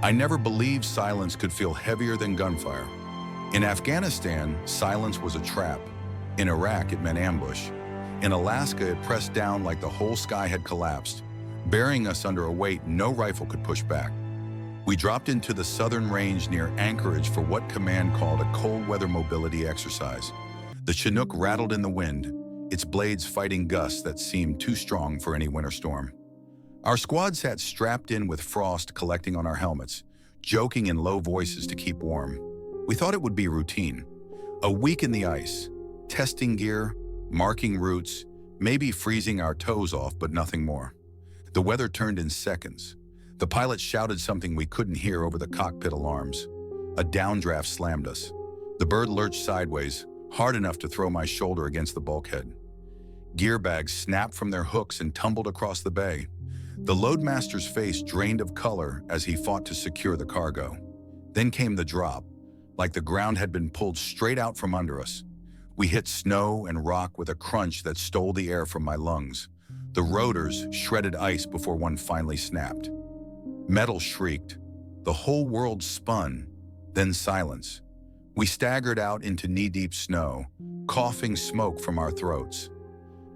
I never believed silence could feel heavier than gunfire. In Afghanistan, silence was a trap. In Iraq, it meant ambush. In Alaska, it pressed down like the whole sky had collapsed, burying us under a weight no rifle could push back. We dropped into the southern range near Anchorage for what command called a cold weather mobility exercise. The Chinook rattled in the wind, its blades fighting gusts that seemed too strong for any winter storm. Our squad sat strapped in with frost collecting on our helmets, joking in low voices to keep warm. We thought it would be routine. A week in the ice, testing gear, marking routes, maybe freezing our toes off, but nothing more. The weather turned in seconds. The pilot shouted something we couldn't hear over the cockpit alarms. A downdraft slammed us. The bird lurched sideways, hard enough to throw my shoulder against the bulkhead. Gear bags snapped from their hooks and tumbled across the bay. The loadmaster's face drained of color as he fought to secure the cargo. Then came the drop, like the ground had been pulled straight out from under us. We hit snow and rock with a crunch that stole the air from my lungs. The rotors shredded ice before one finally snapped. Metal shrieked. The whole world spun, then silence. We staggered out into knee-deep snow, coughing smoke from our throats.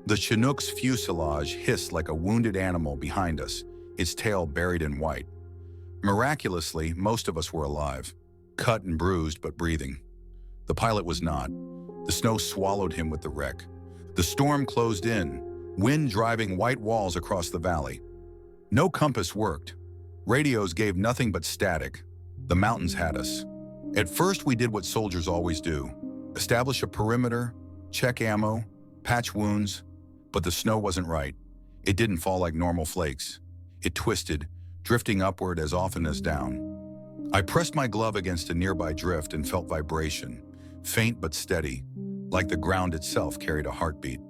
The Chinook's fuselage hissed like a wounded animal behind us, its tail buried in white. Miraculously, most of us were alive, cut and bruised but breathing. The pilot was not. The snow swallowed him with the wreck. The storm closed in, wind driving white walls across the valley. No compass worked. Radios gave nothing but static. The mountains had us. At first, we did what soldiers always do: establish a perimeter, check ammo, patch wounds. But the snow wasn't right. It didn't fall like normal flakes. It twisted, drifting upward as often as down. I pressed my glove against a nearby drift and felt vibration, faint but steady, like the ground itself carried a heartbeat.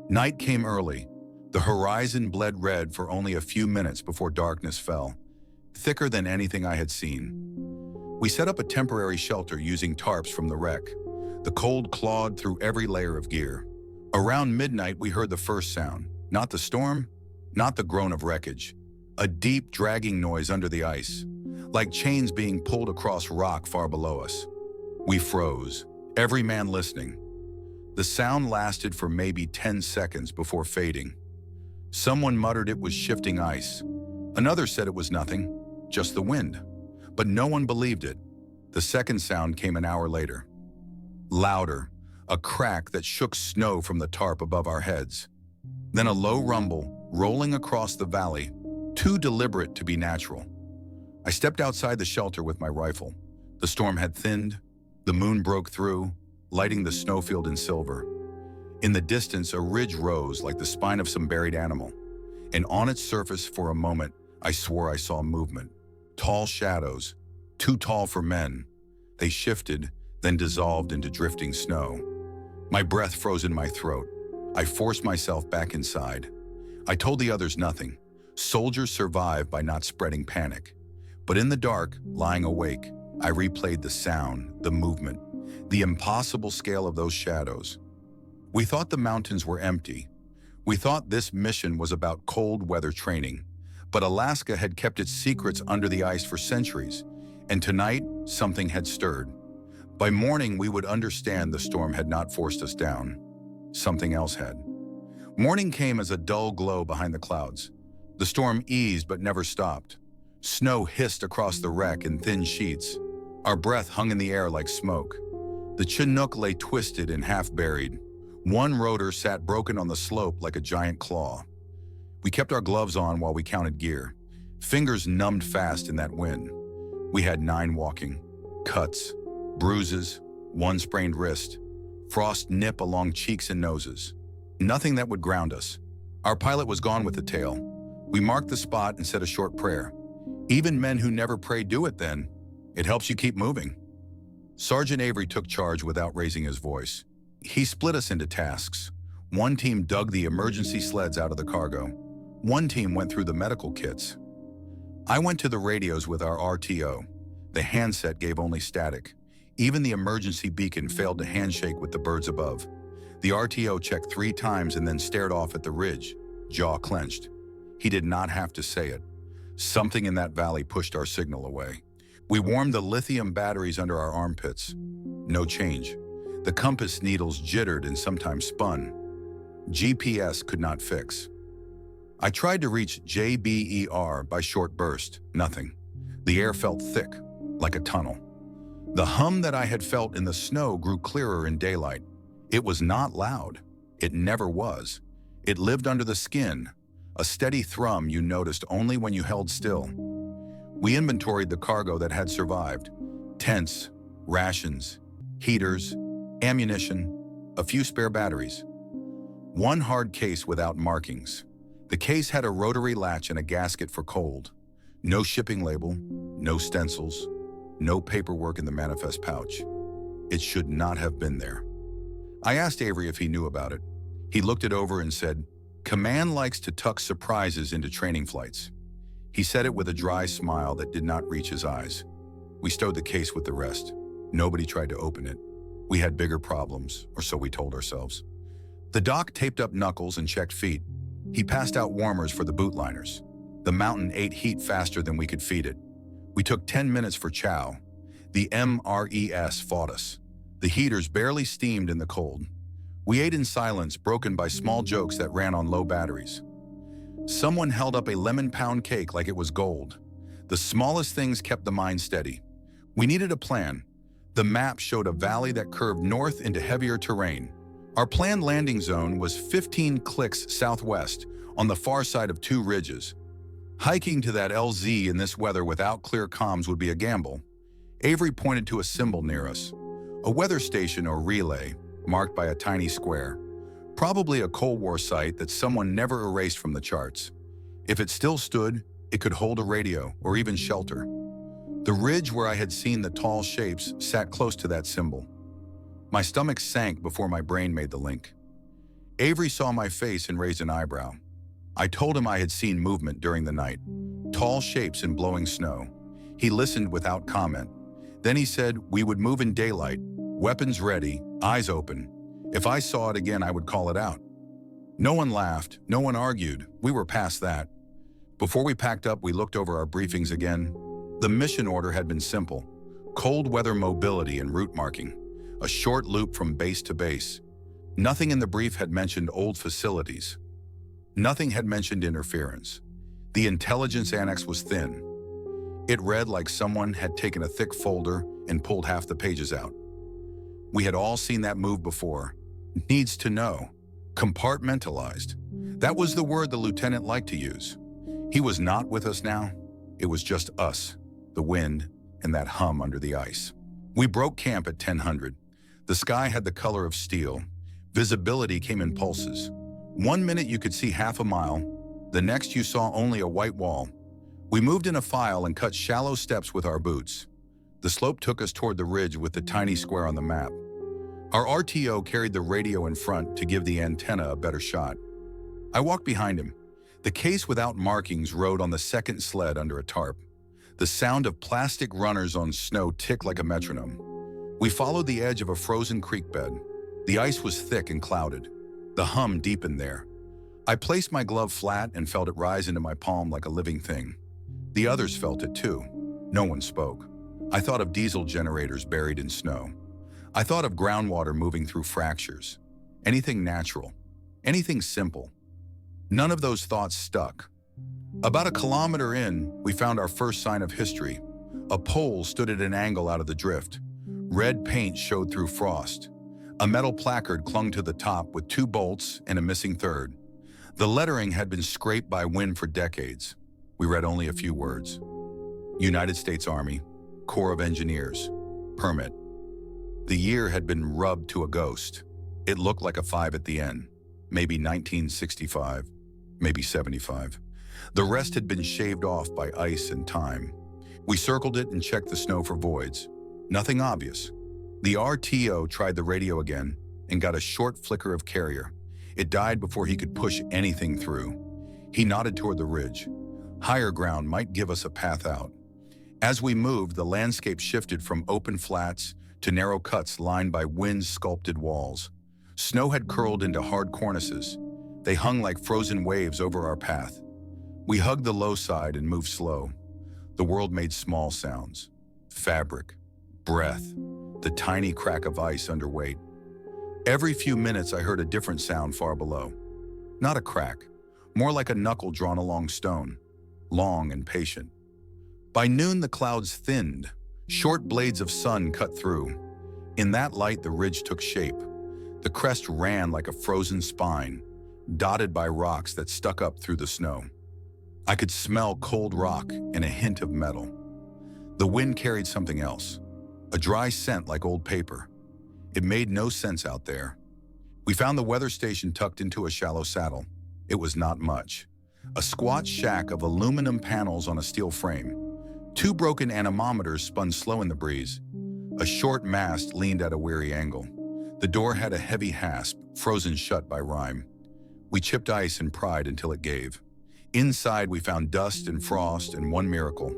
Night came early. The horizon bled red for only a few minutes before darkness fell, thicker than anything I had seen. We set up a temporary shelter using tarps from the wreck. The cold clawed through every layer of gear. Around midnight, we heard the first sound. Not the storm, not the groan of wreckage. A deep, dragging noise under the ice, like chains being pulled across rock far below us. We froze, every man listening. The sound lasted for maybe 10 seconds before fading. Someone muttered it was shifting ice. Another said it was nothing, just the wind. But no one believed it. The second sound came an hour later. Louder. A crack that shook snow from the tarp above our heads. Then a low rumble, rolling across the valley, too deliberate to be natural. I stepped outside the shelter with my rifle. The storm had thinned. The moon broke through, lighting the snowfield in silver. In the distance, a ridge rose like the spine of some buried animal. And on its surface, for a moment, I swore I saw movement. Tall shadows, too tall for men. They shifted, then dissolved into drifting snow. My breath froze in my throat. I forced myself back inside. I told the others nothing. Soldiers survive by not spreading panic. But in the dark, lying awake, I replayed the sound, the movement, the impossible scale of those shadows. We thought the mountains were empty. We thought this mission was about cold weather training. But Alaska had kept its secrets under the ice for centuries. And tonight, something had stirred. By morning, we would understand the storm had not forced us down. Something else had. Morning came as a dull glow behind the clouds. The storm eased but never stopped. Snow hissed across the wreck in thin sheets. Our breath hung in the air like smoke. The Chinook lay twisted and half-buried. One rotor sat broken on the slope like a giant claw. We kept our gloves on while we counted gear. Fingers numbed fast in that wind. We had 9 walking. Cuts. Bruises, 1 sprained wrist, frost nip along cheeks and noses. Nothing that would ground us. Our pilot was gone with the tail. We marked the spot and said a short prayer. Even men who never pray do it then. It helps you keep moving. Sergeant Avery took charge without raising his voice. He split us into tasks. One team dug the emergency sleds out of the cargo. One team went through the medical kits. I went to the radios with our RTO. The handset gave only static. Even the emergency beacon failed to handshake with the birds above. The RTO checked 3 times and then stared off at the ridge, jaw clenched. He did not have to say it. Something in that valley pushed our signal away. We warmed the lithium batteries under our armpits. No change. The compass needles jittered and sometimes spun. GPS could not fix. I tried to reach JBER by short burst. Nothing. The air felt thick, like a tunnel. The hum that I had felt in the snow grew clearer in daylight. It was not loud. It never was. It lived under the skin, a steady thrum you noticed only when you held still. We inventoried the cargo that had survived: tents, rations, heaters, ammunition, a few spare batteries. One hard case without markings. The case had a rotary latch and a gasket for cold. No shipping label, no stencils, no paperwork in the manifest pouch. It should not have been there. I asked Avery if he knew about it. He looked it over and said, "Command likes to tuck surprises into training flights." He said it with a dry smile that did not reach his eyes. We stowed the case with the rest. Nobody tried to open it. We had bigger problems, or so we told ourselves. The doc taped up knuckles and checked feet. He passed out warmers for the bootliners. The mountain ate heat faster than we could feed it. We took 10 minutes for chow. The MRES fought us. The heaters barely steamed in the cold. We ate in silence, broken by small jokes that ran on low batteries. Someone held up a lemon pound cake like it was gold. The smallest things kept the mind steady. We needed a plan. The map showed a valley that curved north into heavier terrain. Our planned landing zone was 15 clicks southwest, on the far side of two ridges. Hiking to that LZ in this weather without clear comms would be a gamble. Avery pointed to a symbol near us, a weather station or relay, marked by a tiny square. Probably a Cold War site that someone never erased from the charts. If it still stood, it could hold a radio or even shelter. The ridge where I had seen the tall shapes sat close to that symbol. My stomach sank before my brain made the link. Avery saw my face and raised an eyebrow. I told him I had seen movement during the night, tall shapes in blowing snow. He listened without comment. Then he said we would move in daylight, weapons ready, eyes open. If I saw it again, I would call it out. No one laughed, no one argued. We were past that. Before we packed up, we looked over our briefings again. The mission order had been simple: cold weather mobility and route marking, a short loop from base to base. Nothing in the brief had mentioned old facilities. Nothing had mentioned interference. The intelligence annex was thin. It read like someone had taken a thick folder and pulled half the pages out. We had all seen that move before. Needs to know. Compartmentalized. That was the word the lieutenant liked to use. He was not with us now. It was just us, the wind, and that hum under the ice. We broke camp at 1000. The sky had the color of steel. Visibility came in pulses. 1 minute you could see half a mile. The next you saw only a white wall. We moved in a file and cut shallow steps with our boots. The slope took us toward the ridge with the tiny square on the map. Our RTO carried the radio in front to give the antenna a better shot. I walked behind him. The case without markings rode on the second sled under a tarp. The sound of plastic runners on snow ticked like a metronome. We followed the edge of a frozen creek bed. The ice was thick and clouded. The hum deepened there. I placed my glove flat and felt it rise into my palm like a living thing. The others felt it too. No one spoke. I thought of diesel generators buried in snow. I thought of groundwater moving through fractures. Anything natural. Anything simple. None of those thoughts stuck. About a kilometer in, we found our first sign of history. A pole stood at an angle out of the drift. Red paint showed through frost. A metal placard clung to the top with 2 bolts and a missing third. The lettering had been scraped by wind for decades. We read only a few words. United States Army, Corps of Engineers, permit. The year had been rubbed to a ghost. It looked like a 5 at the end, maybe 1965, maybe 75. The rest had been shaved off by ice and time. We circled it and checked the snow for voids. Nothing obvious. The RTO tried the radio again and got a short flicker of carrier. It died before he could push anything through. He nodded toward the ridge. Higher ground might give us a path out. As we moved, the landscape shifted from open flats to narrow cuts lined by wind-sculpted walls. Snow had curled into hard cornices. They hung like frozen waves over our path. We hugged the low side and moved slow. The world made small sounds. Fabric, breath, the tiny crack of ice under weight. Every few minutes I heard a different sound far below. Not a crack, more like a knuckle drawn along stone, long and patient. By noon the clouds thinned, short blades of sun cut through. In that light the ridge took shape. The crest ran like a frozen spine, dotted by rocks that stuck up through the snow. I could smell cold rock and a hint of metal. The wind carried something else, a dry scent like old paper. It made no sense out there. We found the weather station tucked into a shallow saddle. It was not much. A squat shack of aluminum panels on a steel frame. 2 broken anemometers spun slow in the breeze. A short mast leaned at a weary angle. The door had a heavy hasp, frozen shut by rime. We chipped ice and pried until it gave. Inside we found dust and frost and one miracle.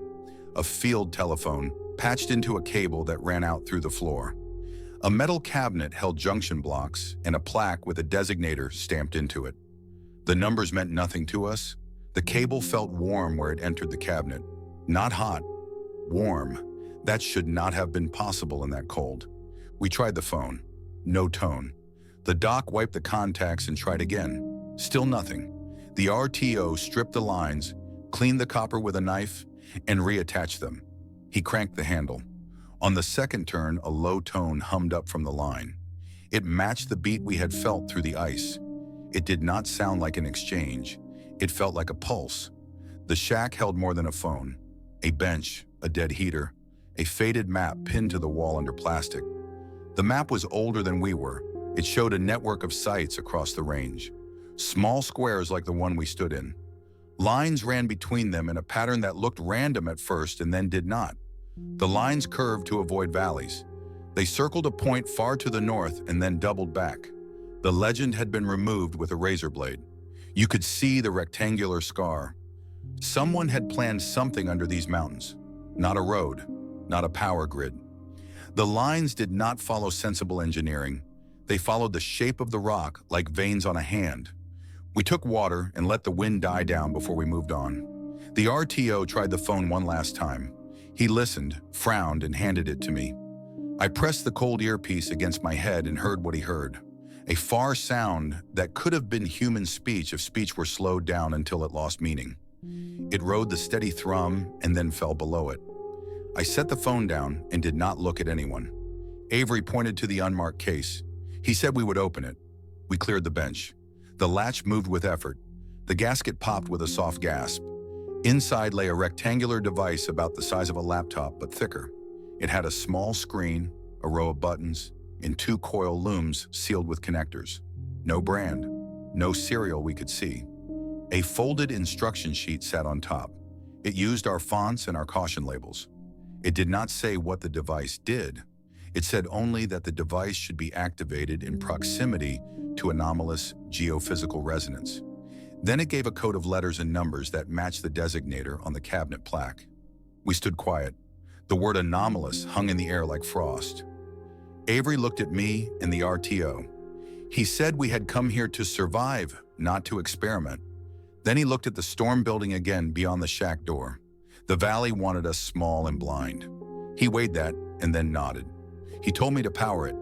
A field telephone, patched into a cable that ran out through the floor. A metal cabinet held junction blocks and a plaque with a designator stamped into it. The numbers meant nothing to us. The cable felt warm where it entered the cabinet. Not hot, warm. That should not have been possible in that cold. We tried the phone. No tone. The doc wiped the contacts and tried again. Still nothing. The RTO stripped the lines, cleaned the copper with a knife, and reattached them. He cranked the handle. On the second turn, a low tone hummed up from the line. It matched the beat we had felt through the ice. It did not sound like an exchange. It felt like a pulse. The shack held more than a phone. A bench, a dead heater, a faded map pinned to the wall under plastic. The map was older than we were. It showed a network of sites across the range. Small squares like the one we stood in. Lines ran between them in a pattern that looked random at first and then did not. The lines curved to avoid valleys. They circled a point far to the north and then doubled back. The legend had been removed with a razor blade. You could see the rectangular scar. Someone had planned something under these mountains. Not a road, not a power grid. The lines did not follow sensible engineering. They followed the shape of the rock like veins on a hand. We took water and let the wind die down before we moved on. The RTO tried the phone one last time. He listened, frowned, and handed it to me. I pressed the cold earpiece against my head and heard what he heard. A far sound that could have been human speech if speech were slowed down until it lost meaning. It rode the steady thrum and then fell below it. I set the phone down and did not look at anyone. Avery pointed to the unmarked case. He said we would open it. We cleared the bench. The latch moved with effort. The gasket popped with a soft gasp. Inside lay a rectangular device about the size of a laptop, but thicker. It had a small screen, a row of buttons, and 2 coil looms sealed with connectors. No brand, no serial we could see. A folded instruction sheet sat on top. It used our fonts and our caution labels. It did not say what the device did. It said only that the device should be activated in proximity to anomalous geophysical resonance. Then it gave a code of letters and numbers that matched the designator on the cabinet plaque. We stood quiet. The word anomalous hung in the air like frost. Avery looked at me and the RTO. He said we had come here to survive, not to experiment. Then he looked at the storm building again beyond the shack door. The valley wanted us small and blind. He weighed that and then nodded. He told me to power it.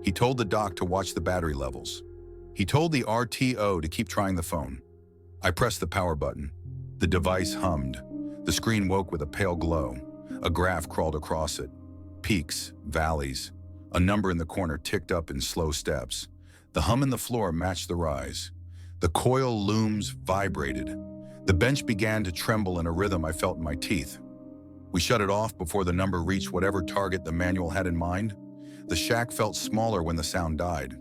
He told the doc to watch the battery levels. He told the RTO to keep trying the phone. I pressed the power button. The device hummed. The screen woke with a pale glow. A graph crawled across it. Peaks, valleys. A number in the corner ticked up in slow steps. The hum in the floor matched the rise. The coil looms vibrated. The bench began to tremble in a rhythm I felt in my teeth. We shut it off before the number reached whatever target the manual had in mind. The shack felt smaller when the sound died.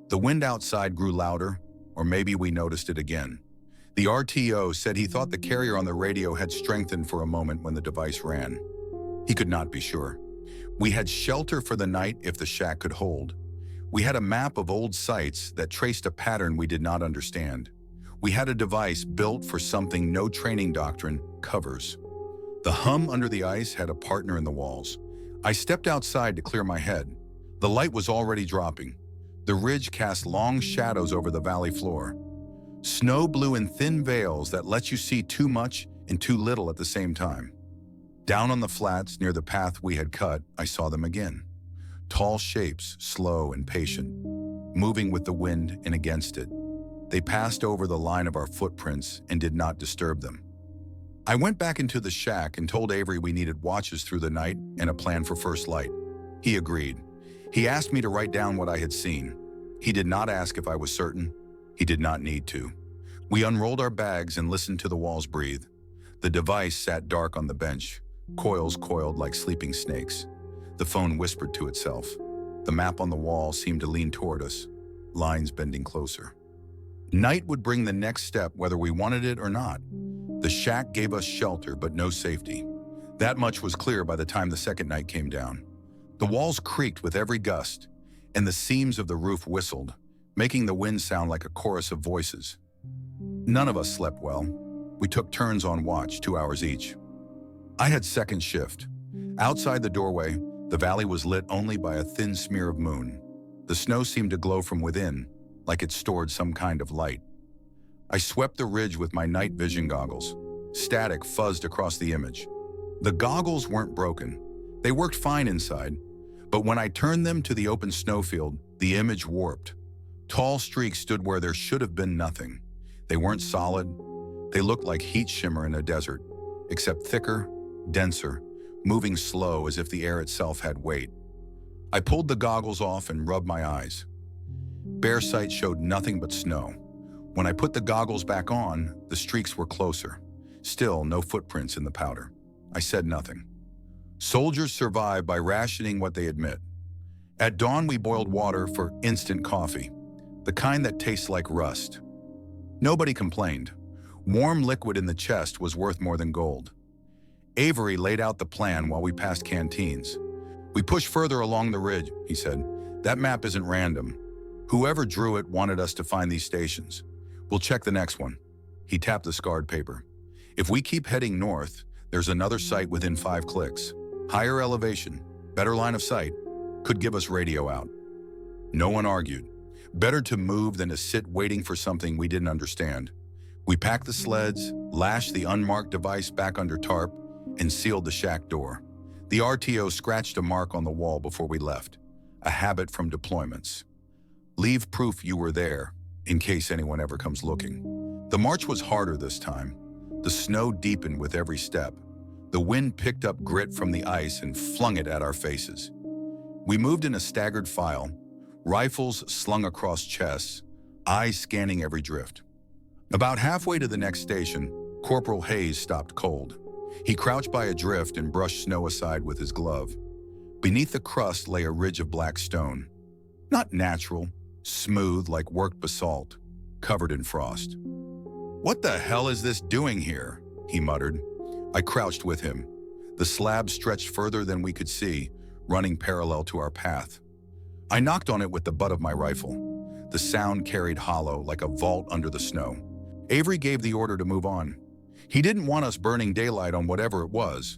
The wind outside grew louder, or maybe we noticed it again. The RTO said he thought the carrier on the radio had strengthened for a moment when the device ran. He could not be sure. We had shelter for the night if the shack could hold. We had a map of old sites that traced a pattern we did not understand. We had a device built for something no training doctrine covers. The hum under the ice had a partner in the walls. I stepped outside to clear my head. The light was already dropping. The ridge cast long shadows over the valley floor. Snow blew in thin veils that let you see too much and too little at the same time. Down on the flats near the path we had cut, I saw them again. Tall shapes, slow and patient, moving with the wind and against it. They passed over the line of our footprints and did not disturb them. I went back into the shack and told Avery we needed watches through the night and a plan for first light. He agreed. He asked me to write down what I had seen. He did not ask if I was certain. He did not need to. We unrolled our bags and listened to the walls breathe. The device sat dark on the bench, coils coiled like sleeping snakes. The phone whispered to itself. The map on the wall seemed to lean toward us, lines bending closer. Night would bring the next step whether we wanted it or not. The shack gave us shelter but no safety. That much was clear by the time the second night came down. The walls creaked with every gust, and the seams of the roof whistled, making the wind sound like a chorus of voices. None of us slept well. We took turns on watch, 2 hours each. I had second shift. Outside the doorway, the valley was lit only by a thin smear of moon. The snow seemed to glow from within, like it stored some kind of light. I swept the ridge with my night vision goggles. Static fuzzed across the image. The goggles weren't broken. They worked fine inside, but when I turned them to the open snowfield, the image warped. Tall streaks stood where there should have been nothing. They weren't solid. They looked like heat shimmer in a desert, except thicker, denser, moving slow as if the air itself had weight. I pulled the goggles off and rubbed my eyes. Bare sight showed nothing but snow. When I put the goggles back on, the streaks were closer. Still, no footprints in the powder. I said nothing. Soldiers survive by rationing what they admit. At dawn, we boiled water for instant coffee, the kind that tastes like rust. Nobody complained. Warm liquid in the chest was worth more than gold. Avery laid out the plan while we passed canteens. We pushed further along the ridge, he said. That map isn't random. Whoever drew it wanted us to find these stations. We'll check the next one. He tapped the scarred paper. If we keep heading north, there's another site within 5 clicks. Higher elevation, better line of sight, could give us radio out. No one argued. Better to move than to sit waiting for something we didn't understand. We packed the sleds, lashed the unmarked device back under tarp, and sealed the shack door. The RTO scratched a mark on the wall before we left, a habit from deployments. Leave proof you were there, in case anyone ever comes looking. The march was harder this time. The snow deepened with every step. The wind picked up grit from the ice and flung it at our faces. We moved in a staggered file, rifles slung across chests, eyes scanning every drift. About halfway to the next station, Corporal Hayes stopped cold. He crouched by a drift and brushed snow aside with his glove. Beneath the crust lay a ridge of black stone. Not natural, smooth like worked basalt, covered in frost. "What the hell is this doing here?" he muttered. I crouched with him. The slab stretched further than we could see, running parallel to our path. I knocked on it with the butt of my rifle. The sound carried hollow like a vault under the snow. Avery gave the order to move on. He didn't want us burning daylight on whatever it was,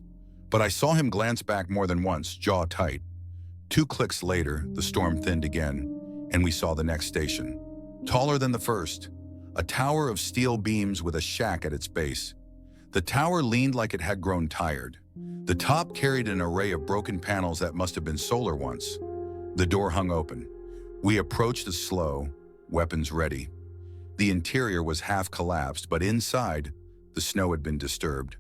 but I saw him glance back more than once, jaw tight. 2 clicks later, the storm thinned again, and we saw the next station. Taller than the first, a tower of steel beams with a shack at its base. The tower leaned like it had grown tired. The top carried an array of broken panels that must have been solar once. The door hung open. We approached slow, weapons ready. The interior was half collapsed, but inside, the snow had been disturbed.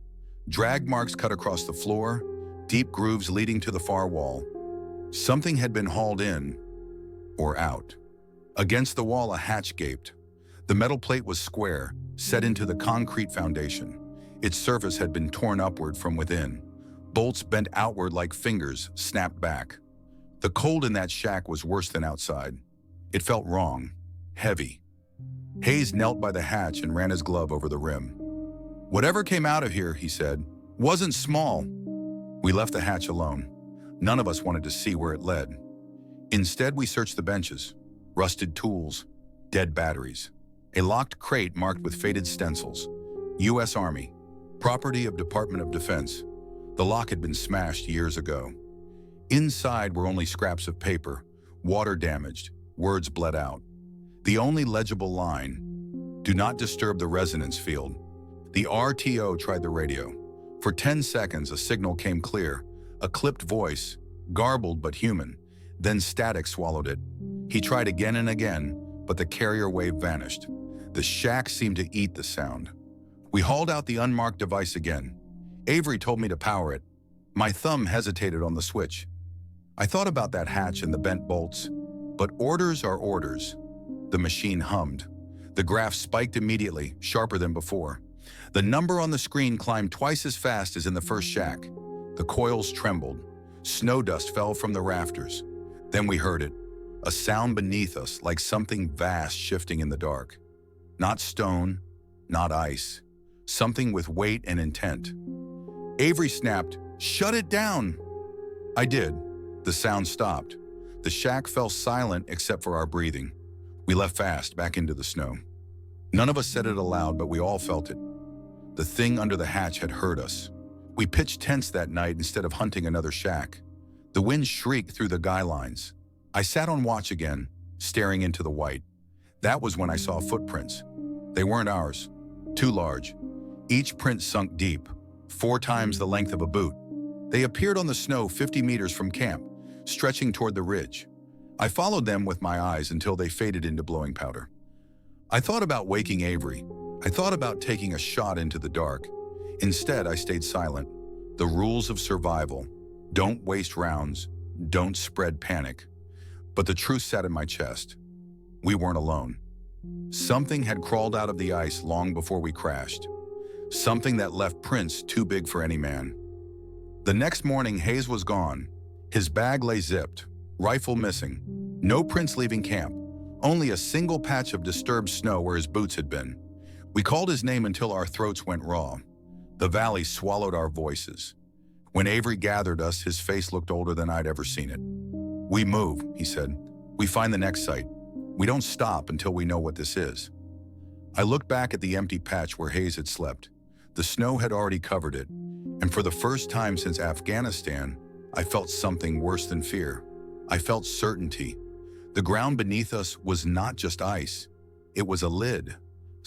Drag marks cut across the floor, deep grooves leading to the far wall. Something had been hauled in, or out. Against the wall, a hatch gaped. The metal plate was square, set into the concrete foundation. Its surface had been torn upward from within. Bolts bent outward like fingers, snapped back. The cold in that shack was worse than outside. It felt wrong, heavy. Hayes knelt by the hatch and ran his glove over the rim. "Whatever came out of here," he said, "wasn't small." We left the hatch alone. None of us wanted to see where it led. Instead, we searched the benches. Rusted tools, dead batteries. A locked crate marked with faded stencils. U.S. Army, property of Department of Defense. The lock had been smashed years ago. Inside were only scraps of paper, water damaged, words bled out. The only legible line, Do not disturb the resonance field. The RTO tried the radio. For 10 seconds, a signal came clear, a clipped voice, garbled but human. Then static swallowed it. He tried again and again, but the carrier wave vanished. The shack seemed to eat the sound. We hauled out the unmarked device again. Avery told me to power it. My thumb hesitated on the switch. I thought about that hatch and the bent bolts, but orders are orders. The machine hummed. The graph spiked immediately, sharper than before. The number on the screen climbed twice as fast as in the first shack. The coils trembled. Snow dust fell from the rafters. Then we heard it, a sound beneath us like something vast shifting in the dark. Not stone, not ice, something with weight and intent. Avery snapped, "Shut it down!" I did. The sound stopped. The shack fell silent except for our breathing. We left fast, back into the snow. None of us said it aloud, but we all felt it. The thing under the hatch had heard us. We pitched tents that night instead of hunting another shack. The wind shrieked through the guy lines. I sat on watch again, staring into the white. That was when I saw footprints. They weren't ours. Too large. Each print sunk deep, 4 times the length of a boot. They appeared on the snow 50 meters from camp, stretching toward the ridge. I followed them with my eyes until they faded into blowing powder. I thought about waking Avery. I thought about taking a shot into the dark. Instead, I stayed silent. The rules of survival. Don't waste rounds. Don't spread panic. But the truth sat in my chest. We weren't alone. Something had crawled out of the ice long before we crashed. Something that left prints too big for any man. The next morning, Hayes was gone. His bag lay zipped, rifle missing. No prints leaving camp. Only a single patch of disturbed snow where his boots had been. We called his name until our throats went raw. The valley swallowed our voices. When Avery gathered us, his face looked older than I'd ever seen it. "We move," he said. "We find the next site. We don't stop until we know what this is." I looked back at the empty patch where Hayes had slept. The snow had already covered it, and for the first time since Afghanistan, I felt something worse than fear. I felt certainty. The ground beneath us was not just ice. It was a lid.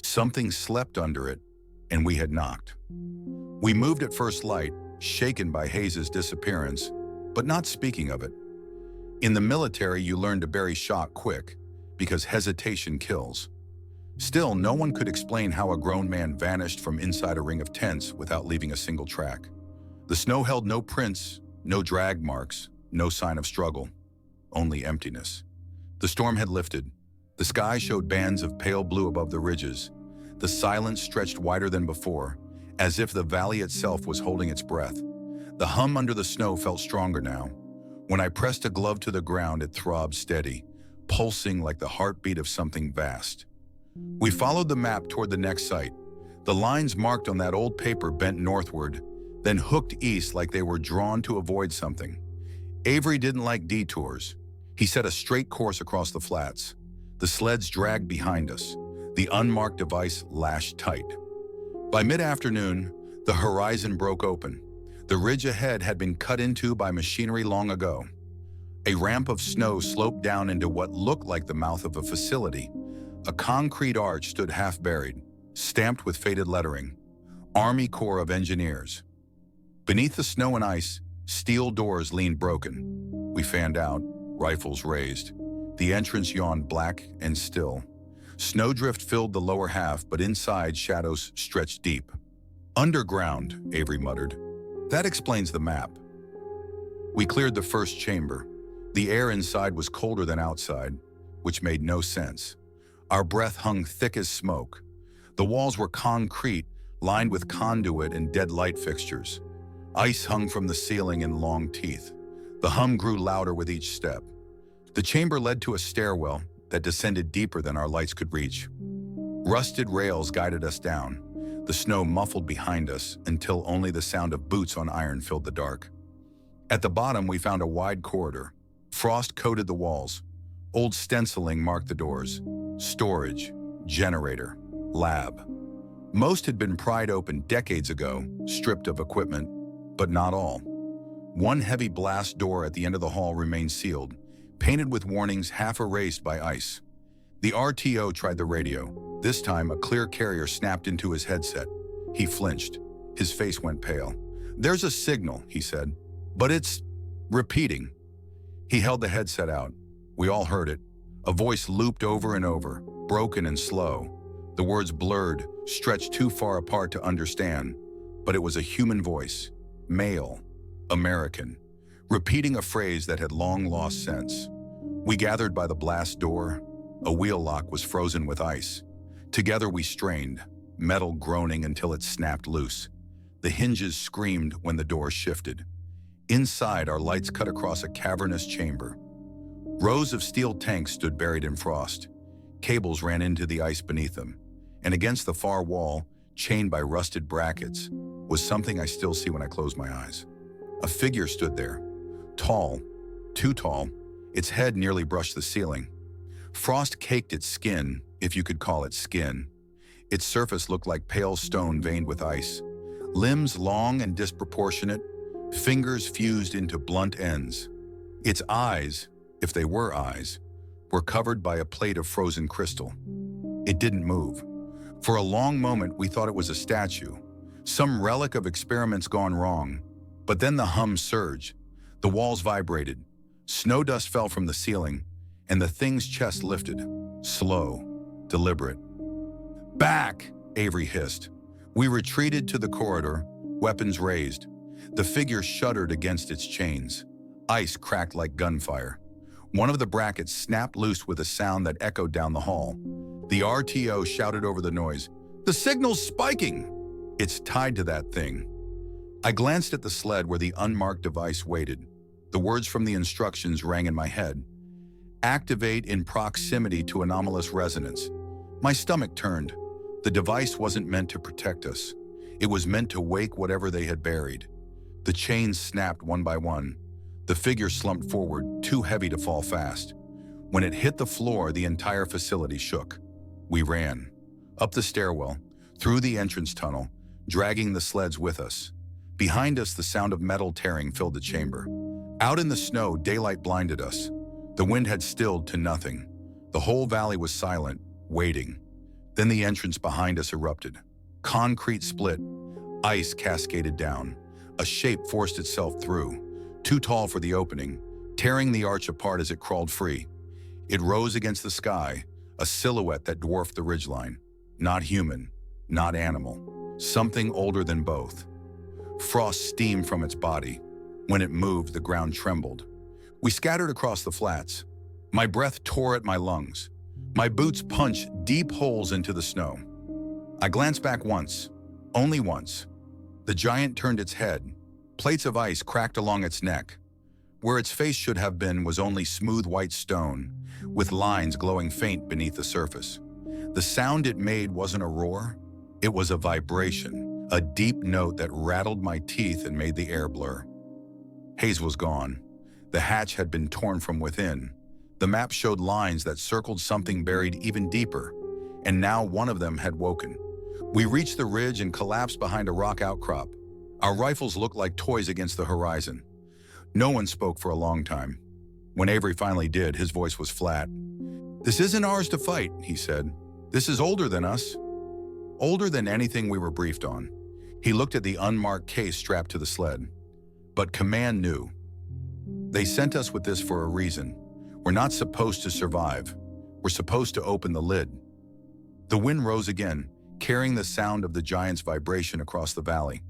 Something slept under it, and we had knocked. We moved at first light, shaken by Hayes' disappearance, but not speaking of it. In the military, you learn to bury shock quick, because hesitation kills. Still, no one could explain how a grown man vanished from inside a ring of tents without leaving a single track. The snow held no prints, no drag marks, no sign of struggle, only emptiness. The storm had lifted. The sky showed bands of pale blue above the ridges. The silence stretched wider than before, as if the valley itself was holding its breath. The hum under the snow felt stronger now. When I pressed a glove to the ground, it throbbed steady, pulsing like the heartbeat of something vast. We followed the map toward the next site. The lines marked on that old paper bent northward, then hooked east like they were drawn to avoid something. Avery didn't like detours. He set a straight course across the flats. The sleds dragged behind us. The unmarked device lashed tight. By mid-afternoon, the horizon broke open. The ridge ahead had been cut into by machinery long ago. A ramp of snow sloped down into what looked like the mouth of a facility. A concrete arch stood half buried, stamped with faded lettering. Army Corps of Engineers. Beneath the snow and ice, steel doors leaned broken. We fanned out, rifles raised. The entrance yawned black and still. Snowdrift filled the lower half, but inside shadows stretched deep. "Underground," Avery muttered. "That explains the map." We cleared the first chamber. The air inside was colder than outside, which made no sense. Our breath hung thick as smoke. The walls were concrete, lined with conduit and dead light fixtures. Ice hung from the ceiling in long teeth. The hum grew louder with each step. The chamber led to a stairwell that descended deeper than our lights could reach. Rusted rails guided us down. The snow muffled behind us until only the sound of boots on iron filled the dark. At the bottom, we found a wide corridor. Frost coated the walls. Old stenciling marked the doors. Storage, generator, lab. Most had been pried open decades ago, stripped of equipment, but not all. One heavy blast door at the end of the hall remained sealed, painted with warnings half erased by ice. The RTO tried the radio. This time, a clear carrier snapped into his headset. He flinched. His face went pale. "There's a signal," he said, "but it's repeating." He held the headset out. We all heard it. A voice looped over and over, broken and slow. The words blurred, stretched too far apart to understand, but it was a human voice, male, American, repeating a phrase that had long lost sense. We gathered by the blast door. A wheel lock was frozen with ice. Together we strained, metal groaning until it snapped loose. The hinges screamed when the door shifted. Inside, our lights cut across a cavernous chamber. Rows of steel tanks stood buried in frost. Cables ran into the ice beneath them. And against the far wall, chained by rusted brackets, was something I still see when I close my eyes. A figure stood there, tall, too tall. Its head nearly brushed the ceiling. Frost caked its skin, if you could call it skin. Its surface looked like pale stone veined with ice. Limbs long and disproportionate, fingers fused into blunt ends. Its eyes, if they were eyes, were covered by a plate of frozen crystal. It didn't move. For a long moment, we thought it was a statue, some relic of experiments gone wrong. But then the hum surged. The walls vibrated. Snow dust fell from the ceiling, and the thing's chest lifted, slow, deliberate. "Back!" Avery hissed. We retreated to the corridor, weapons raised. The figure shuddered against its chains. Ice cracked like gunfire. One of the brackets snapped loose with a sound that echoed down the hall. The RTO shouted over the noise, "The signal's spiking!" "It's tied to that thing." I glanced at the sled where the unmarked device waited. The words from the instructions rang in my head. "Activate in proximity to anomalous resonance." My stomach turned. The device wasn't meant to protect us. It was meant to wake whatever they had buried. The chains snapped one by one. The figure slumped forward, too heavy to fall fast. When it hit the floor, the entire facility shook. We ran. Up the stairwell, through the entrance tunnel, dragging the sleds with us. Behind us, the sound of metal tearing filled the chamber. Out in the snow, daylight blinded us. The wind had stilled to nothing. The whole valley was silent, waiting. Then the entrance behind us erupted. Concrete split. Ice cascaded down. A shape forced itself through, too tall for the opening, tearing the arch apart as it crawled free. It rose against the sky, a silhouette that dwarfed the ridgeline. Not human, not animal. Something older than both. Frost steamed from its body. When it moved, the ground trembled. We scattered across the flats. My breath tore at my lungs. My boots punched deep holes into the snow. I glanced back once, only once. The giant turned its head. Plates of ice cracked along its neck. Where its face should have been was only smooth white stone, with lines glowing faint beneath the surface. The sound it made wasn't a roar. It was a vibration, a deep note that rattled my teeth and made the air blur. Haze was gone. The hatch had been torn from within. The map showed lines that circled something buried even deeper, and now one of them had woken. We reached the ridge and collapsed behind a rock outcrop. Our rifles looked like toys against the horizon. No one spoke for a long time. When Avery finally did, his voice was flat. "This isn't ours to fight," he said. "This is older than us. Older than anything we were briefed on." He looked at the unmarked case strapped to the sled. But Command knew. "They sent us with this for a reason. We're not supposed to survive. We're supposed to open the lid." The wind rose again, carrying the sound of the giant's vibration across the valley.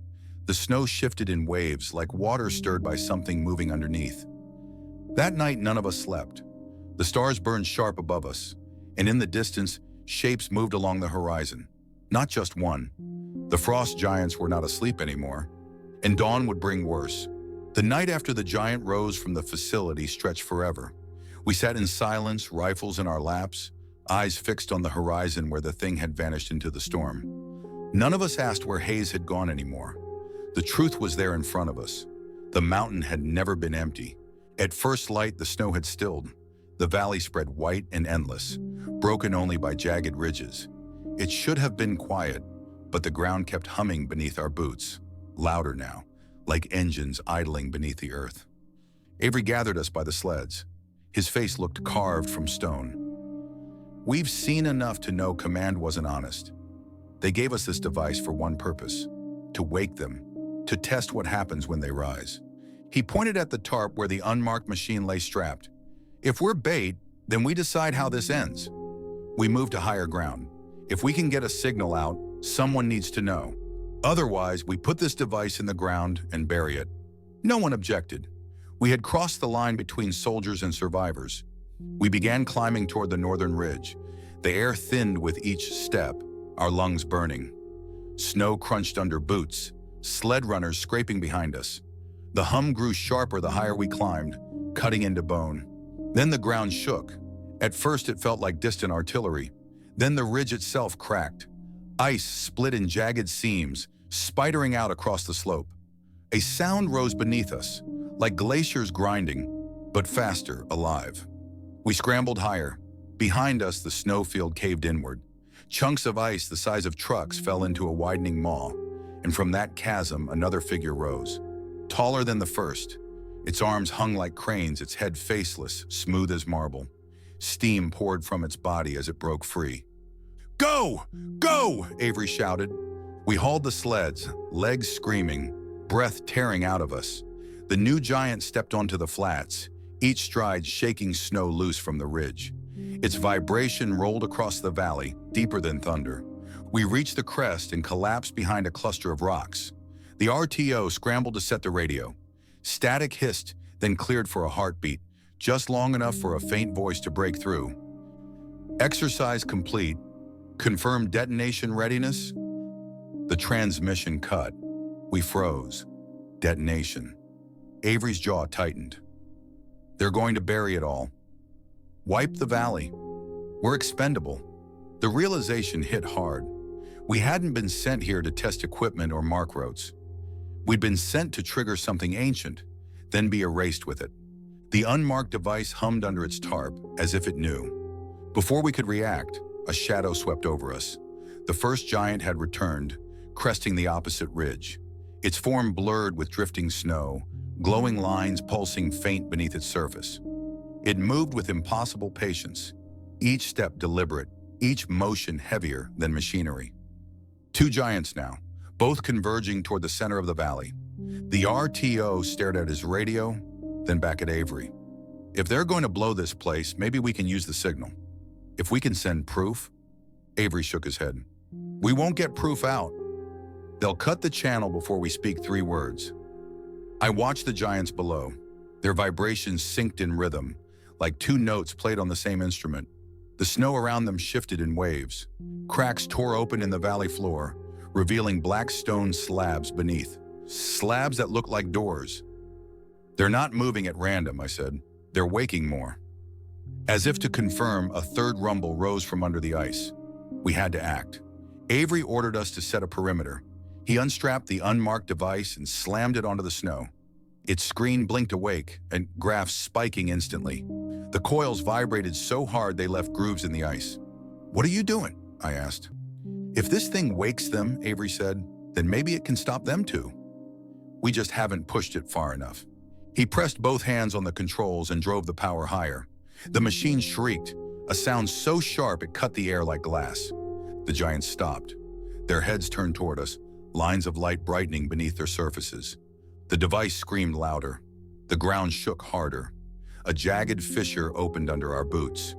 The snow shifted in waves like water stirred by something moving underneath. That night, none of us slept. The stars burned sharp above us, and in the distance, shapes moved along the horizon. Not just one. The frost giants were not asleep anymore, and dawn would bring worse. The night after the giant rose from the facility stretched forever. We sat in silence, rifles in our laps, eyes fixed on the horizon where the thing had vanished into the storm. None of us asked where Hayes had gone anymore. The truth was there in front of us. The mountain had never been empty. At first light, the snow had stilled. The valley spread white and endless, broken only by jagged ridges. It should have been quiet, but the ground kept humming beneath our boots, louder now, like engines idling beneath the earth. Avery gathered us by the sleds. His face looked carved from stone. We've seen enough to know Command wasn't honest. They gave us this device for one purpose: to wake them, to test what happens when they rise. He pointed at the tarp where the unmarked machine lay strapped. If we're bait, then we decide how this ends. We move to higher ground. If we can get a signal out, someone needs to know. Otherwise, we put this device in the ground and bury it. No one objected. We had crossed the line between soldiers and survivors. We began climbing toward the northern ridge. The air thinned with each step, our lungs burning. Snow crunched under boots, sled runners scraping behind us. The hum grew sharper the higher we climbed, cutting into bone. Then the ground shook. At first it felt like distant artillery. Then the ridge itself cracked. Ice split in jagged seams, spidering out across the slope. A sound rose beneath us, like glaciers grinding, but faster, alive. We scrambled higher. Behind us, the snowfield caved inward. Chunks of ice the size of trucks fell into a widening maw, and from that chasm, another figure rose. Taller than the first. Its arms hung like cranes, its head faceless, smooth as marble. Steam poured from its body as it broke free. "Go! Go!" Avery shouted. We hauled the sleds, legs screaming, breath tearing out of us. The new giant stepped onto the flats, each stride shaking snow loose from the ridge. Its vibration rolled across the valley, deeper than thunder. We reached the crest and collapsed behind a cluster of rocks. The RTO scrambled to set the radio. Static hissed, then cleared for a heartbeat, just long enough for a faint voice to break through. Exercise complete. Confirm detonation readiness. The transmission cut. We froze. Detonation. Avery's jaw tightened. They're going to bury it all. Wipe the valley. We're expendable. The realization hit hard. We hadn't been sent here to test equipment or mark routes. We'd been sent to trigger something ancient, then be erased with it. The unmarked device hummed under its tarp, as if it knew. Before we could react, a shadow swept over us. The first giant had returned, cresting the opposite ridge. Its form blurred with drifting snow, glowing lines pulsing faint beneath its surface. It moved with impossible patience, each step deliberate, each motion heavier than machinery. Two giants now, both converging toward the center of the valley. The RTO stared at his radio, then back at Avery. If they're going to blow this place, maybe we can use the signal. If we can send proof. Avery shook his head. We won't get proof out. They'll cut the channel before we speak 3 words. I watched the giants below. Their vibrations synced in rhythm, like 2 notes played on the same instrument. The snow around them shifted in waves. Cracks tore open in the valley floor, revealing black stone slabs beneath. Slabs that looked like doors. They're not moving at random, I said. They're waking more. As if to confirm, a third rumble rose from under the ice. We had to act. Avery ordered us to set a perimeter. He unstrapped the unmarked device and slammed it onto the snow. Its screen blinked awake, and graphs spiking instantly. The coils vibrated so hard they left grooves in the ice. "What are you doing?" I asked. "If this thing wakes them," Avery said, "then maybe it can stop them too. We just haven't pushed it far enough." He pressed both hands on the controls and drove the power higher. The machine shrieked, a sound so sharp it cut the air like glass. The giants stopped. Their heads turned toward us, lines of light brightening beneath their surfaces. The device screamed louder. The ground shook harder. A jagged fissure opened under our boots.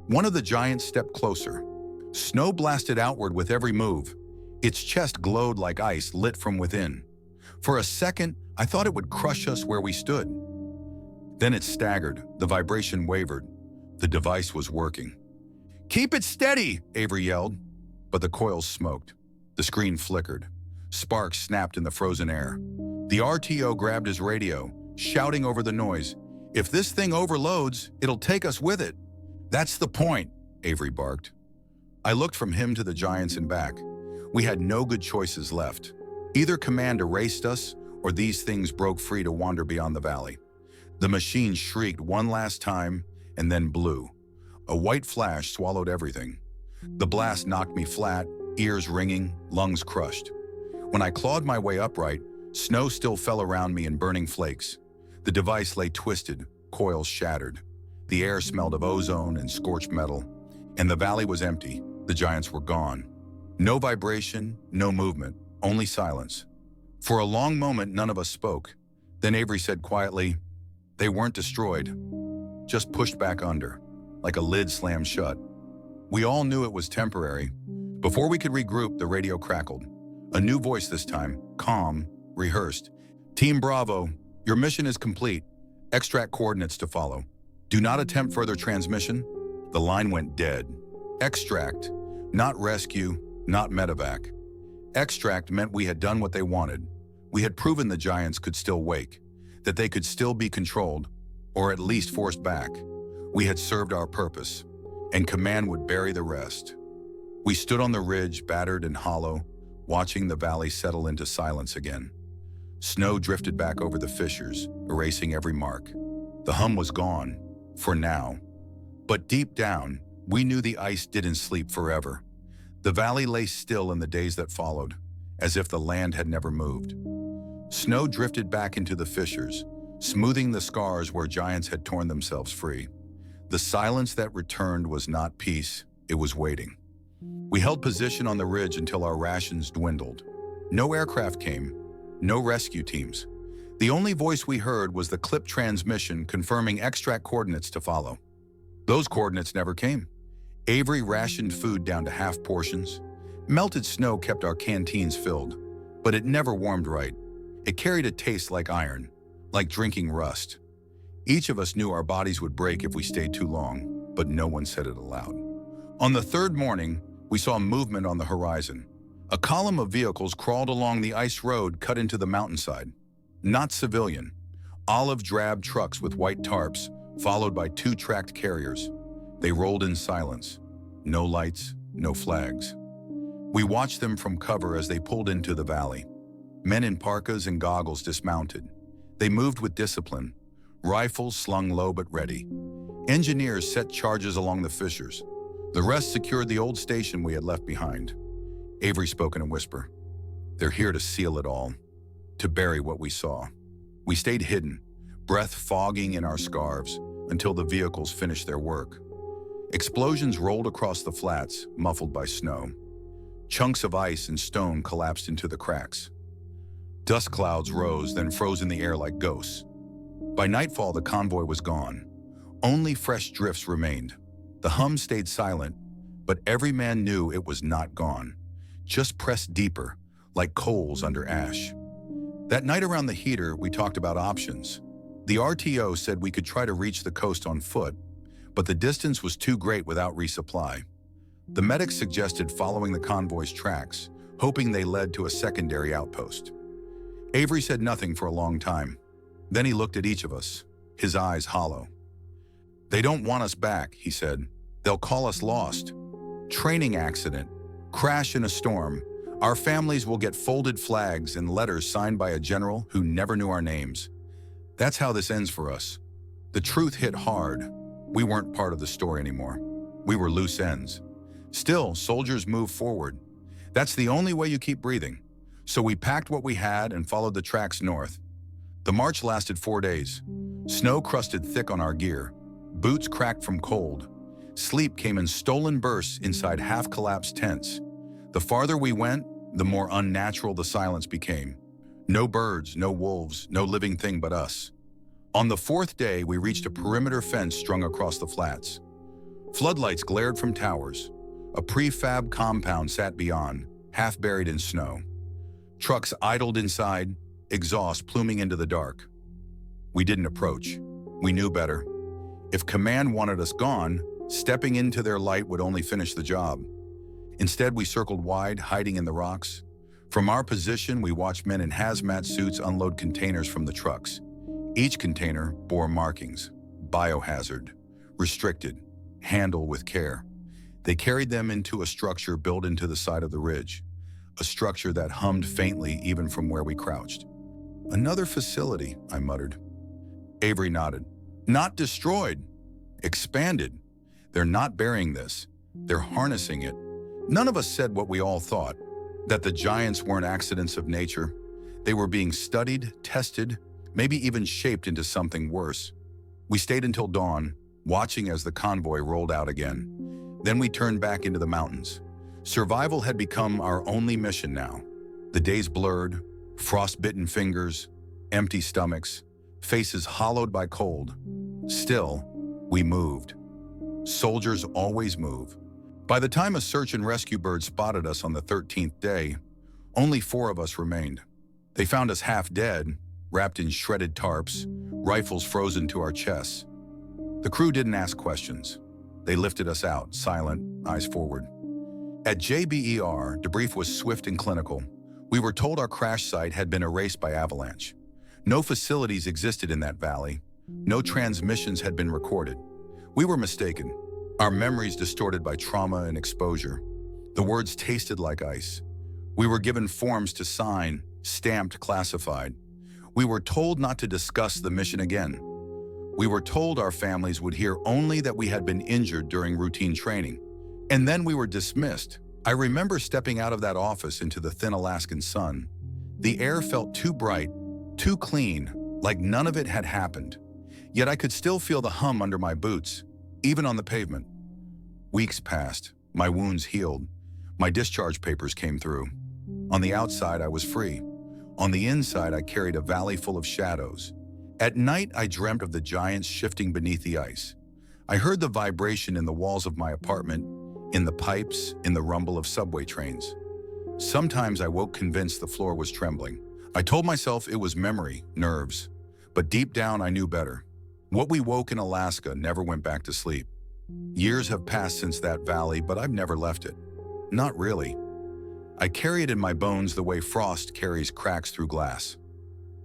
One of the giants stepped closer. Snow blasted outward with every move. Its chest glowed like ice lit from within. For a second, I thought it would crush us where we stood. Then it staggered. The vibration wavered. The device was working. "Keep it steady!" Avery yelled. But the coils smoked. The screen flickered. Sparks snapped in the frozen air. The RTO grabbed his radio, shouting over the noise, "If this thing overloads, it'll take us with it." "That's the point," Avery barked. I looked from him to the giants and back. We had no good choices left. Either Command erased us, or these things broke free to wander beyond the valley. The machine shrieked one last time, and then blew. A white flash swallowed everything. The blast knocked me flat, ears ringing, lungs crushed. When I clawed my way upright, snow still fell around me in burning flakes. The device lay twisted, coils shattered. The air smelled of ozone and scorched metal. And the valley was empty. The giants were gone. No vibration, no movement, only silence. For a long moment, none of us spoke. Then Avery said quietly, "They weren't destroyed, just pushed back under, like a lid slammed shut." We all knew it was temporary. Before we could regroup, the radio crackled. A new voice this time, calm, rehearsed. "Team Bravo, your mission is complete. Extract coordinates to follow. Do not attempt further transmission." The line went dead. Extract, not rescue, not medevac. Extract meant we had done what they wanted. We had proven the giants could still wake, that they could still be controlled, or at least forced back. We had served our purpose, and command would bury the rest. We stood on the ridge, battered and hollow, watching the valley settle into silence again. Snow drifted back over the fissures, erasing every mark. The hum was gone, for now. But deep down, we knew the ice didn't sleep forever. The valley lay still in the days that followed, as if the land had never moved. Snow drifted back into the fissures, smoothing the scars where giants had torn themselves free. The silence that returned was not peace, it was waiting. We held position on the ridge until our rations dwindled. No aircraft came, no rescue teams. The only voice we heard was the clip transmission confirming extract coordinates to follow. Those coordinates never came. Avery rationed food down to half portions. Melted snow kept our canteens filled, but it never warmed right. It carried a taste like iron, like drinking rust. Each of us knew our bodies would break if we stayed too long, but no one said it aloud. On the third morning, we saw movement on the horizon. A column of vehicles crawled along the ice road cut into the mountainside. Not civilian. Olive-drab trucks with white tarps, followed by two tracked carriers. They rolled in silence. No lights, no flags. We watched them from cover as they pulled into the valley. Men in parkas and goggles dismounted. They moved with discipline, rifles slung low but ready. Engineers set charges along the fissures. The rest secured the old station we had left behind. Avery spoke in a whisper. "They're here to seal it all, to bury what we saw." We stayed hidden, breath fogging in our scarves, until the vehicles finished their work. Explosions rolled across the flats, muffled by snow. Chunks of ice and stone collapsed into the cracks. Dust clouds rose, then froze in the air like ghosts. By nightfall, the convoy was gone. Only fresh drifts remained. The hum stayed silent, but every man knew it was not gone, just pressed deeper, like coals under ash. That night around the heater, we talked about options. The RTO said we could try to reach the coast on foot, but the distance was too great without resupply. The medics suggested following the convoy's tracks, hoping they led to a secondary outpost. Avery said nothing for a long time. Then he looked at each of us, his eyes hollow. "They don't want us back," he said. "They'll call us lost. Training accident, crash in a storm. Our families will get folded flags and letters signed by a general who never knew our names. That's how this ends for us." The truth hit hard. We weren't part of the story anymore. We were loose ends. Still, soldiers moved forward. That's the only way you keep breathing. So we packed what we had and followed the tracks north. The march lasted 4 days. Snow crusted thick on our gear. Boots cracked from cold. Sleep came in stolen bursts inside half-collapsed tents. The farther we went, the more unnatural the silence became. No birds, no wolves, no living thing but us. On the 4th day, we reached a perimeter fence strung across the flats. Floodlights glared from towers. A prefab compound sat beyond, half buried in snow. Trucks idled inside, exhaust pluming into the dark. We didn't approach. We knew better. If command wanted us gone, stepping into their light would only finish the job. Instead, we circled wide, hiding in the rocks. From our position, we watched men in hazmat suits unload containers from the trucks. Each container bore markings: biohazard, restricted, handle with care. They carried them into a structure built into the side of the ridge, a structure that hummed faintly even from where we crouched. "Another facility," I muttered. Avery nodded. "Not destroyed, expanded. They're not burying this. They're harnessing it." None of us said what we all thought, that the giants weren't accidents of nature. They were being studied, tested, maybe even shaped into something worse. We stayed until dawn, watching as the convoy rolled out again. Then we turned back into the mountains. Survival had become our only mission now. The days blurred, frost-bitten fingers, empty stomachs, faces hollowed by cold. Still, we moved. Soldiers always move. By the time a search and rescue bird spotted us on the 13th day, only 4 of us remained. They found us half dead, wrapped in shredded tarps, rifles frozen to our chests. The crew didn't ask questions. They lifted us out, silent, eyes forward. At JBER, debrief was swift and clinical. We were told our crash site had been erased by avalanche. No facilities existed in that valley. No transmissions had been recorded. We were mistaken. Our memories distorted by trauma and exposure. The words tasted like ice. We were given forms to sign, stamped, classified. We were told not to discuss the mission again. We were told our families would hear only that we had been injured during routine training. And then we were dismissed. I remember stepping out of that office into the thin Alaskan sun. The air felt too bright, too clean, like none of it had happened. Yet I could still feel the hum under my boots, even on the pavement. Weeks passed, my wounds healed, my discharge papers came through. On the outside, I was free. On the inside, I carried a valley full of shadows. At night, I dreamt of the giants shifting beneath the ice. I heard the vibration in the walls of my apartment, in the pipes, in the rumble of subway trains. Sometimes I woke convinced the floor was trembling. I told myself it was memory, nerves. But deep down, I knew better. What we woke in Alaska never went back to sleep. Years have passed since that valley, but I've never left it. Not really. I carry it in my bones the way frost carries cracks through glass.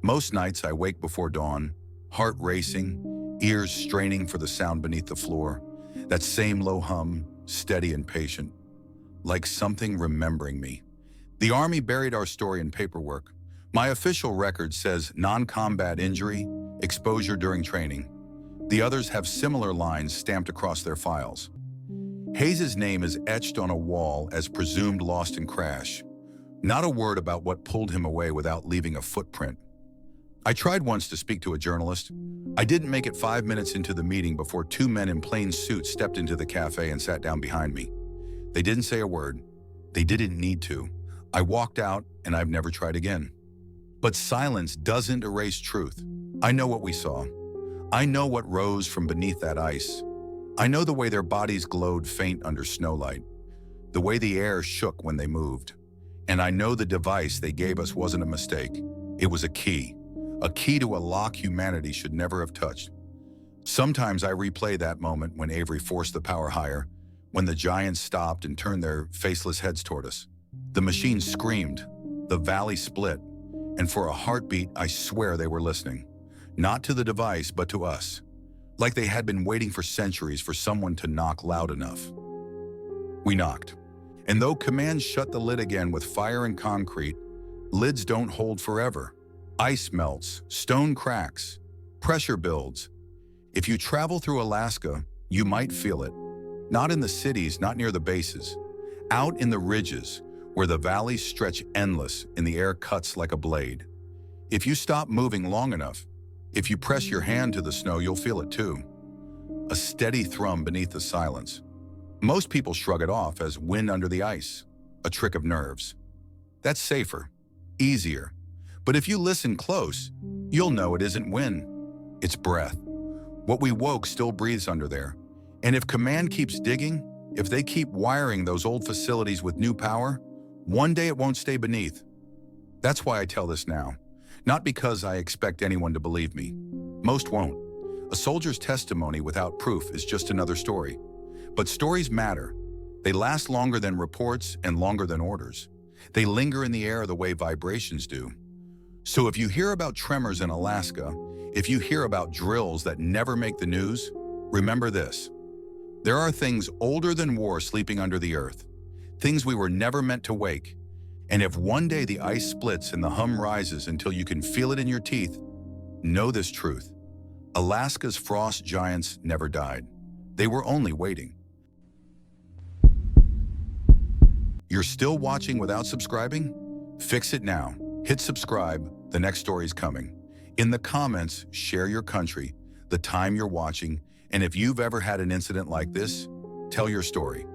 Most nights I wake before dawn, heart racing, ears straining for the sound beneath the floor, that same low hum, steady and patient, like something remembering me. The Army buried our story in paperwork. My official record says non-combat injury, exposure during training. The others have similar lines stamped across their files. Hayes's name is etched on a wall as presumed lost in crash. Not a word about what pulled him away without leaving a footprint. I tried once to speak to a journalist. I didn't make it 5 minutes into the meeting before 2 men in plain suits stepped into the cafe and sat down behind me. They didn't say a word. They didn't need to. I walked out, and I've never tried again. But silence doesn't erase truth. I know what we saw. I know what rose from beneath that ice. I know the way their bodies glowed faint under snowlight, the way the air shook when they moved. And I know the device they gave us wasn't a mistake. It was a key to a lock humanity should never have touched. Sometimes I replay that moment when Avery forced the power higher, when the giants stopped and turned their faceless heads toward us. The machine screamed, the valley split, and for a heartbeat, I swear they were listening. Not to the device, but to us. Like they had been waiting for centuries for someone to knock loud enough. We knocked. And though command shut the lid again with fire and concrete, lids don't hold forever. Ice melts, stone cracks, pressure builds. If you travel through Alaska, you might feel it. Not in the cities, not near the bases. Out in the ridges, where the valleys stretch endless and the air cuts like a blade. If you stop moving long enough, if you press your hand to the snow, you'll feel it too. A steady thrum beneath the silence. Most people shrug it off as wind under the ice, a trick of nerves. That's safer, easier. But if you listen close, you'll know it isn't wind, it's breath. What we woke still breathes under there. And if command keeps digging, if they keep wiring those old facilities with new power, one day it won't stay beneath. That's why I tell this now. Not because I expect anyone to believe me. Most won't. A soldier's testimony without proof is just another story. But stories matter. They last longer than reports and longer than orders. They linger in the air the way vibrations do. So if you hear about tremors in Alaska, if you hear about drills that never make the news, remember this. There are things older than war sleeping under the earth. Things we were never meant to wake. And if one day the ice splits and the hum rises until you can feel it in your teeth, know this truth. Alaska's frost giants never died. They were only waiting. You're still watching without subscribing? Fix it now. Hit subscribe. The next story's coming. In the comments, share your country, the time you're watching, and if you've ever had an incident like this, tell your story.